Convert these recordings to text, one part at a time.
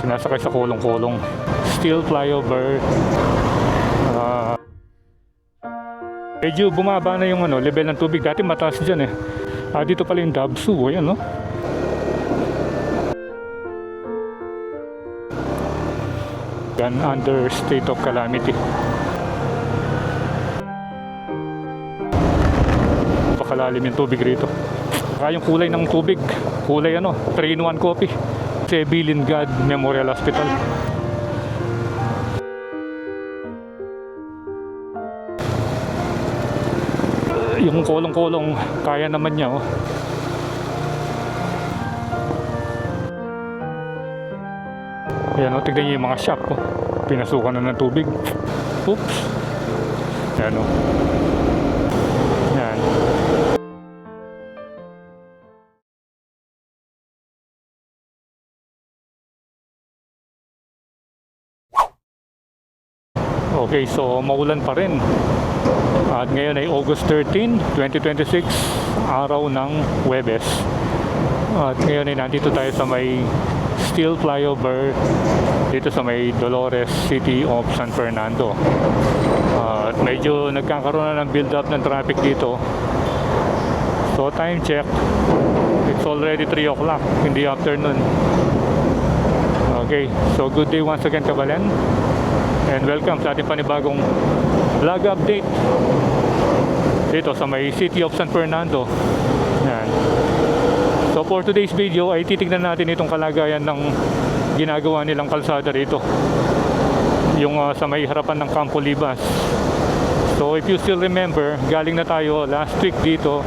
Nasakay sa kulong-kulong. Steel flyover. Medyo bumaba na yung level ng tubig. Dati mataas dyan eh. Dito pala yung Dabsu. Ayan, no? Yan, under state of calamity. Pakalalim yung tubig rito. Saka yung kulay ng tubig, kulay 3-in-1 coffee. Civilian God Memorial Hospital. Yung kolong-kolong, kaya naman niya, oh. Ayan, tignan niyo yung mga shop, oh. Pinasukan na ng tubig. Oops. Ayan, oh. Ayan. Okay, so maulan pa rin. At ngayon ay August 13, 2026, araw ng Huwebes. At ngayon ay nandito tayo sa may steel flyover dito sa may Dolores City of San Fernando. At medyo nagkakaroon na ng build up ng traffic dito. So time check, it's already 3 o'clock in the afternoon. Okay, so good day once again, Kabalen, and welcome sa ating panibagong vlog update dito sa may City of San Fernando. Yan. So for today's video ay titignan natin itong kalagayan ng ginagawa nilang kalsada rito, yung sa may harapan ng Campo Libas. So if you still remember, galing na tayo last week dito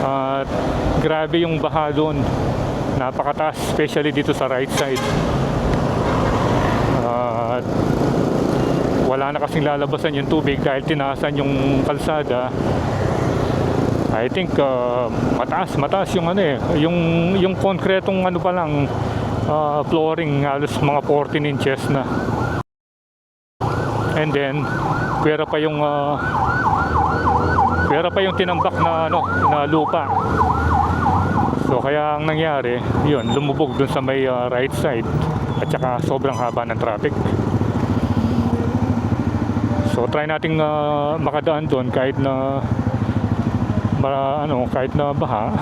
at grabe yung baha doon, napakataas, especially dito sa right side. Wala na kasing lalabasan yung tubig dahil tinasan yung kalsada. I think mataas yung yung konkretong pa lang, flooring halos mga 14 inches na. And then pwera pa yung tinambak na na lupa. So kaya ang nangyari, yun, lumubog dun sa may right side at saka sobrang haba ng traffic. So try nating makadaan doon kahit na baha.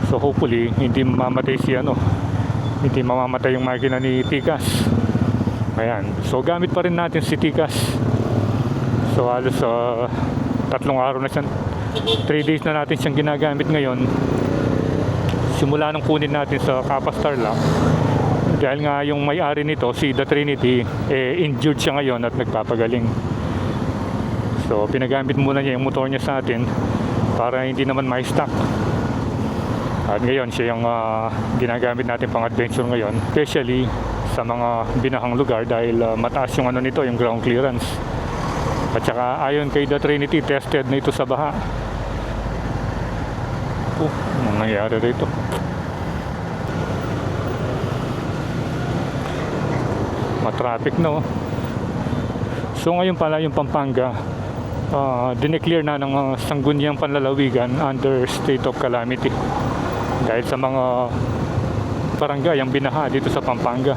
So hopefully hindi mamamatay hindi mamamatay yung makina ni Tikas. Ayan. So gamit pa rin natin si Tikas. So halos 3 araw na siya, 3 days na natin siyang ginagamit ngayon. Simula nung kunin natin sa Kapas Tarlac. Dahil nga yung may-ari nito, si The Trinity, injured siya ngayon at nagpapagaling. So pinagamit muna niya yung motor niya sa atin para hindi naman ma-stuck. At ngayon siya yung ginagamit natin pang adventure ngayon, especially sa mga binahang lugar dahil mataas yung nito, yung ground clearance. At saka ayon kay The Trinity, tested na ito sa baha. Anong nangyari rito? Traffic So ngayon pala yung Pampanga dineclare na ng Sangguniang Panlalawigan under state of calamity dahil sa mga barangay ang binaha dito sa Pampanga,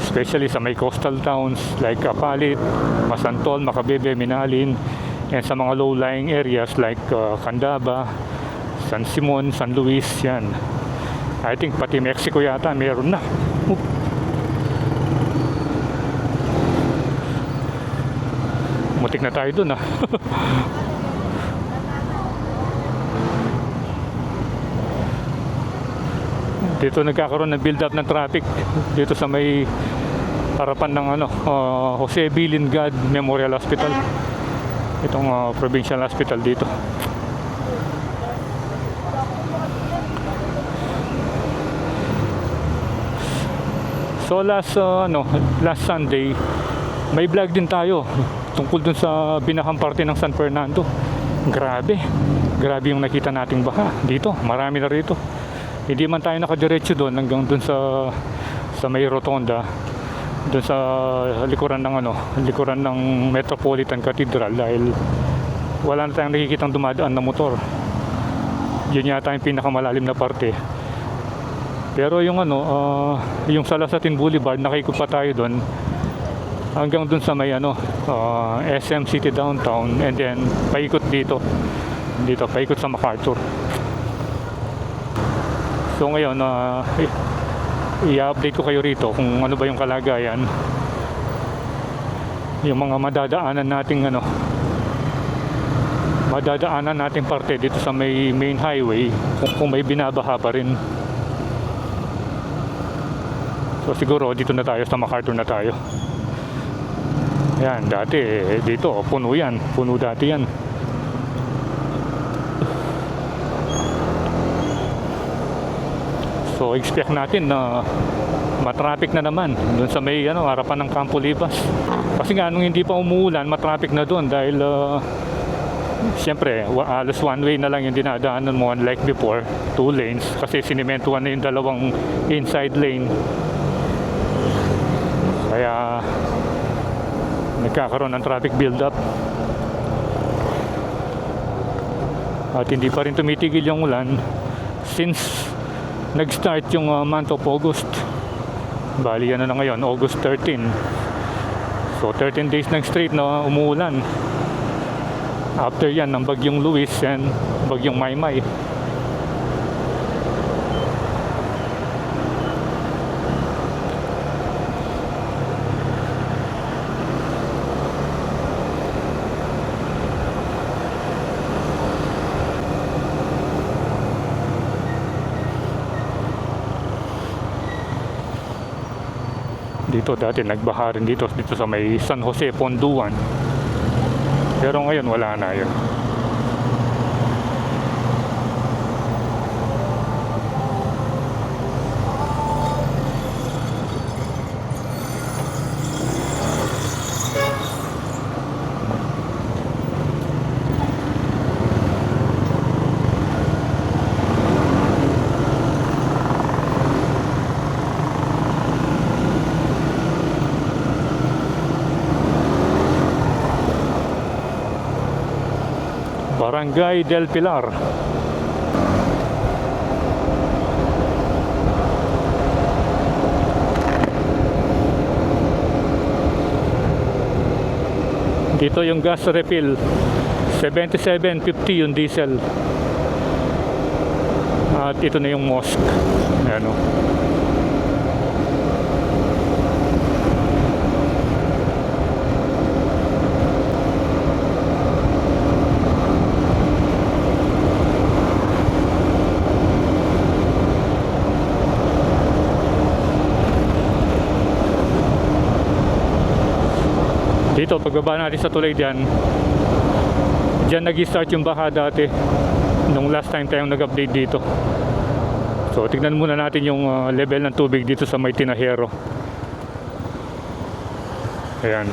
especially sa may coastal towns like Apalit, Masantol, Macabebe, Minalin, and sa mga low-lying areas like Candaba, San Simon, San Luis. Yan, I think pati Mexico yata meron na. Mutik na tayo dun Dito nagkakaroon ng build up ng traffic dito sa may harapan ng Jose Bilingad Memorial Hospital, itong provincial hospital dito. So last Sunday may vlog din tayo tungkol dun sa binahang parte ng San Fernando. Grabe yung nakita nating baha dito, marami na rito. Hindi man tayo nakadiretso doon hanggang doon sa may rotonda, doon sa likuran ng Metropolitan Cathedral dahil wala na tayong nakikitang dumadaan na motor. Yun yata yung pinakamalalim na parte. Pero yung ano, yung Salasatin Boulevard, nakikot pa tayo doon hanggang doon sa may ano, SM City Downtown, and then paikot dito, paikot sa MacArthur. So ngayon, i-update ko kayo rito kung ano ba yung kalagayan, yung mga madadaanan nating parte dito sa may main highway, kung may binabaha pa rin. So siguro dito na tayo sa MacArthur na tayo. Yan, dati dito puno yan, puno dati yan. So expect natin na matraffic na naman doon sa may harapan ng Campo Libas. Kasi nga nung hindi pa umuulan, matraffic na doon dahil siyempre alos one way na lang yung dinadaanan mo, unlike before 2 lanes, kasi sinimentuhan na yung dalawang inside lane. Kaya nagkakaroon ng traffic build up. At hindi pa rin tumitigil yung ulan since nag-start yung month of August. Bali yan na ngayon, August 13. So 13 days ng straight na umuulan. After yan ng bagyong Luis and bagyong Maymay. Dito dati nagbaha rin dito sa may San Jose, Ponduan. Pero ngayon wala na yun. Barangay del Pilar. Dito yung gas refill 77.50 yung diesel. At ito na yung mosque. Ayan o. Dito, pagbaba natin sa tulay dyan nag-start yung baha dati nung last time tayong nag-update dito. So tignan muna natin yung level ng tubig dito sa may Tinajero. Ayan,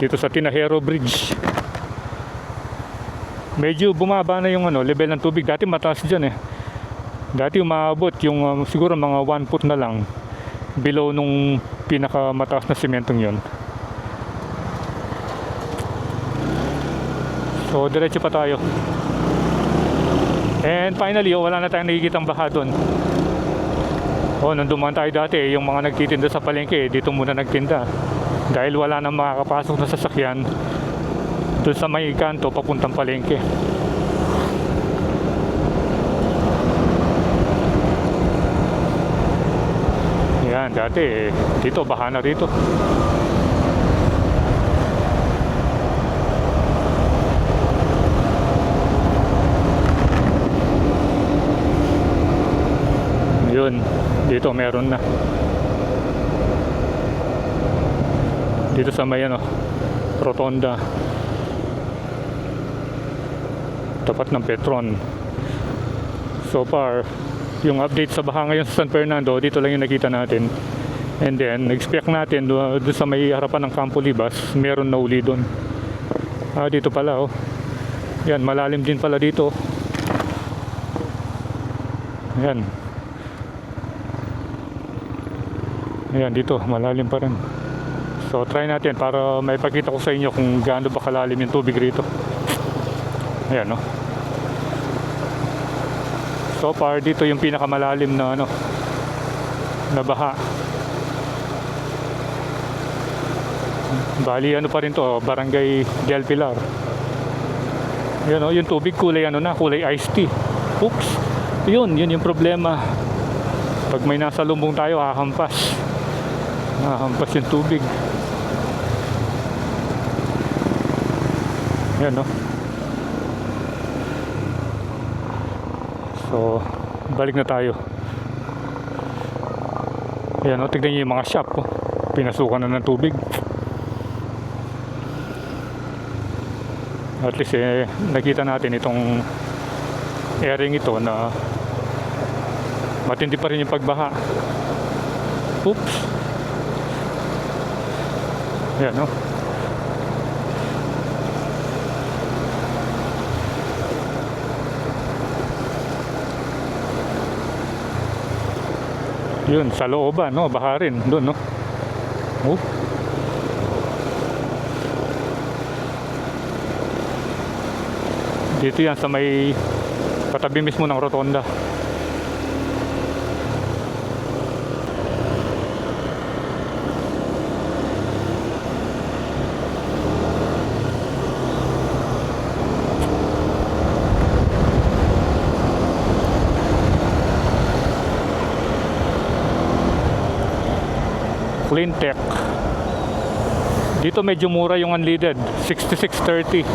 dito sa Tinajero Bridge medyo bumaba na yung level ng tubig. Dati mataas dyan dati umabot yung siguro mga 1 foot na lang below nung pinakamataas na sementong yon. So diretso pa tayo. And finally, wala na tayong nakikitang baha doon. Nung dumaan tayo dati, yung mga nagtitinda sa palengke, dito muna nagtinda. Dahil wala nang makakapasok na sasakyan doon sa may kanto papuntang palengke. Yan, dati dito, baha na rito. Yun, dito meron na. Dito sa may rotonda tapat ng Petron. So far, yung update sa baha ngayon sa San Fernando, dito lang yung nakita natin. And then, expect natin doon sa may harapan ng Campo Libas, meron na uli doon. Dito pala yan, malalim din pala dito. Yan. Ayan, dito malalim pa rin. So try natin para maipakita ko sa inyo kung gaano ba kalalim yung tubig rito. Ayan So far dito yung pinakamalalim na nabaha. Bali ano pa rin to, Barangay Del Pilar. Yan o, yung tubig kulay ano na, kulay iced tea. Oops, yun yung problema. Pag may nasa lumbong tayo, hahampas yung tubig. Yan o. So balik na tayo. Yan o, tignan nyo yung mga shop o. Pinasukan na ng tubig. At least nakita natin itong area ito na matindi pa rin yung pagbaha. Oops. Yan no. Yun sa looban no, baha rin doon no. Oh. Dito yan sa may katabi mismo ng rotonda. Cleantech. Dito medyo mura yung unleaded, 66.30.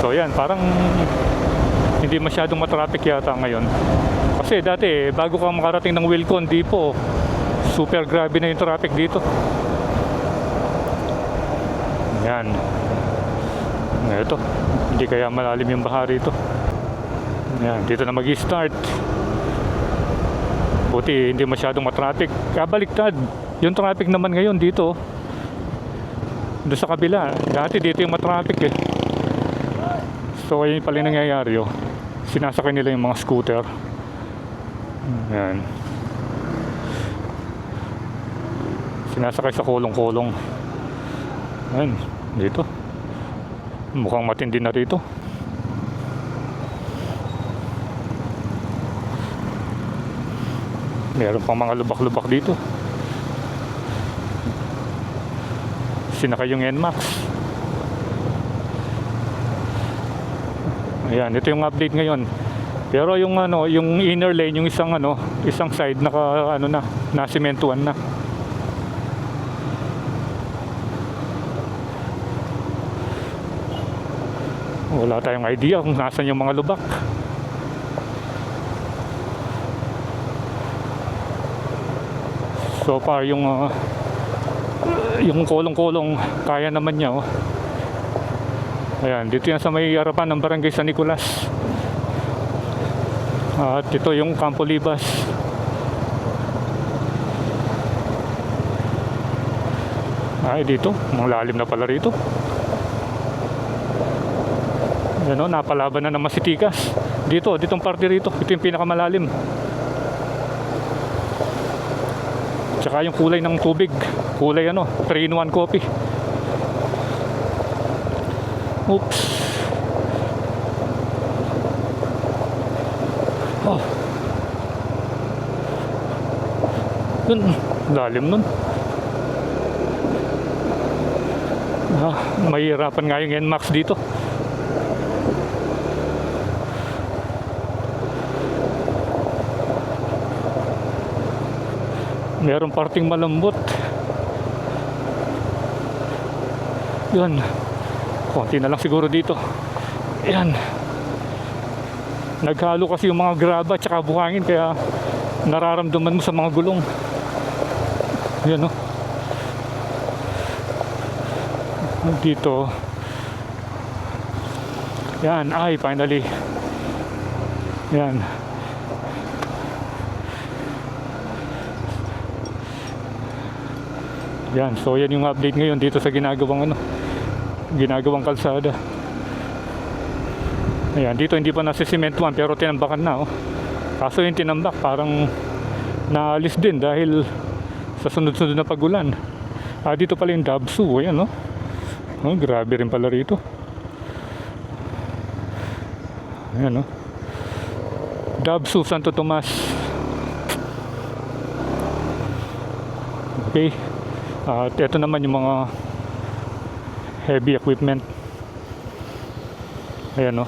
So yan, parang hindi masyadong matraffic yata ngayon. Kasi dati, bago ka makarating ng Wilcon Depot, super grabe na yung traffic dito. Yan. Ito, hindi kaya malalim yung baha rito. Yan, dito na mag-start. Buti hindi masyadong matraffic. Kabaliktad, yung traffic naman ngayon dito, doon sa kabila. Dati dito yung matraffic eh. So ayun pala yung nangyayari oh. Sinasakay nila yung mga scooter. Yan. Sinasakay sa kolong-kolong. Ayan, dito. Mukhang matindi na rito. Meron pang mga lubak-lubak dito. Sinakay yung NMAX. Ayan, ito yung update ngayon. Pero yung ano, yung inner lane, yung isang side naka nasimentuhan na. Wala tayong idea kung nasan yung mga lubak. So far yung kolong-kolong kaya naman niya oh. Ayan, dito yan sa may harapan ng Barangay San Nicolas. At ito yung Campo Libas. Ay, dito, malalim na pala rito. Yan o, napalaban na naman si Tikas. Ditong parte rito, ito yung pinakamalalim. Tsaka yung kulay ng tubig, kulay 3-in-1 coffee. Oops. Oh. Yun, lalim nun. Mahihirapan nga yung NMAX dito. Meron parting malambot. Yun. Konti na lang siguro dito. Ayan. Naghalo kasi yung mga graba at saka buhangin kaya nararamdaman mo sa mga gulong. Ayan o. Dito. Yan. Ay, finally. Yan. Yan. So yan yung update ngayon dito sa ginagawang kalsada. Ayan, dito hindi pa nasisimentuhan pero tinambakan na oh. Kaso yung tinambak parang naalis din dahil sa sunod-sunod na pagulan. Dito pala yung Dabsu, ayan no. Oh, grabe rin pala rito. Ayan no. Dabsu, Santo Tomas. Okay. At ito naman yung mga heavy equipment. Ayan no.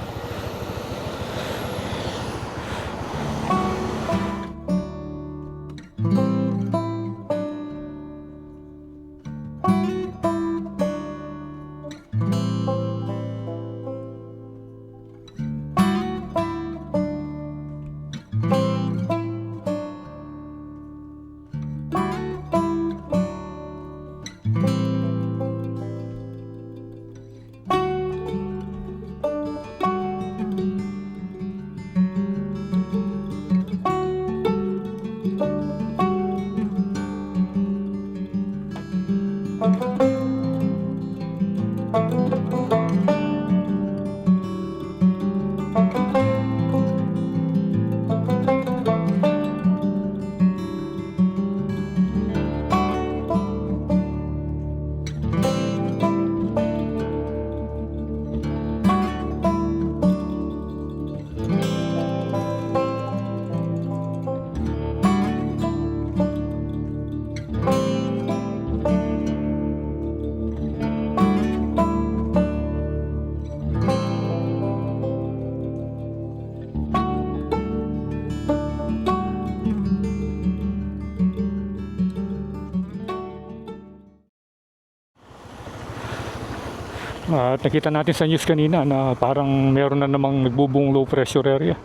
At nakita natin sa news kanina na parang meron na namang nagbubuong low pressure area.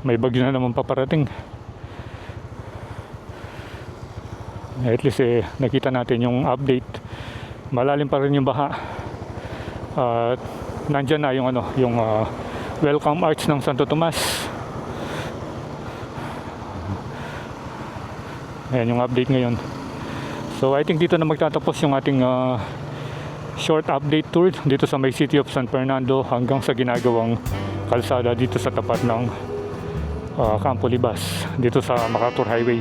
May bagyo na naman paparating. At least nakita natin yung update. Malalim pa rin yung baha. At nandyan na yung yung welcome arch ng Santo Tomas. Ayan yung update ngayon. So I think dito na magtatapos yung ating short update tour dito sa may City of San Fernando hanggang sa ginagawang kalsada dito sa tapat ng Campo Libas dito sa MacArthur Highway.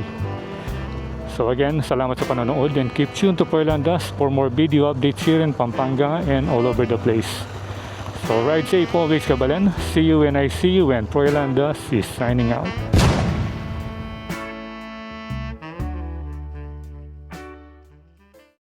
So again, salamat sa panonood and keep tuned to Proylandas for more video updates here in Pampanga and all over the place. So ride safe always, Kabalen. See you when I see you, and Proylandas is signing out.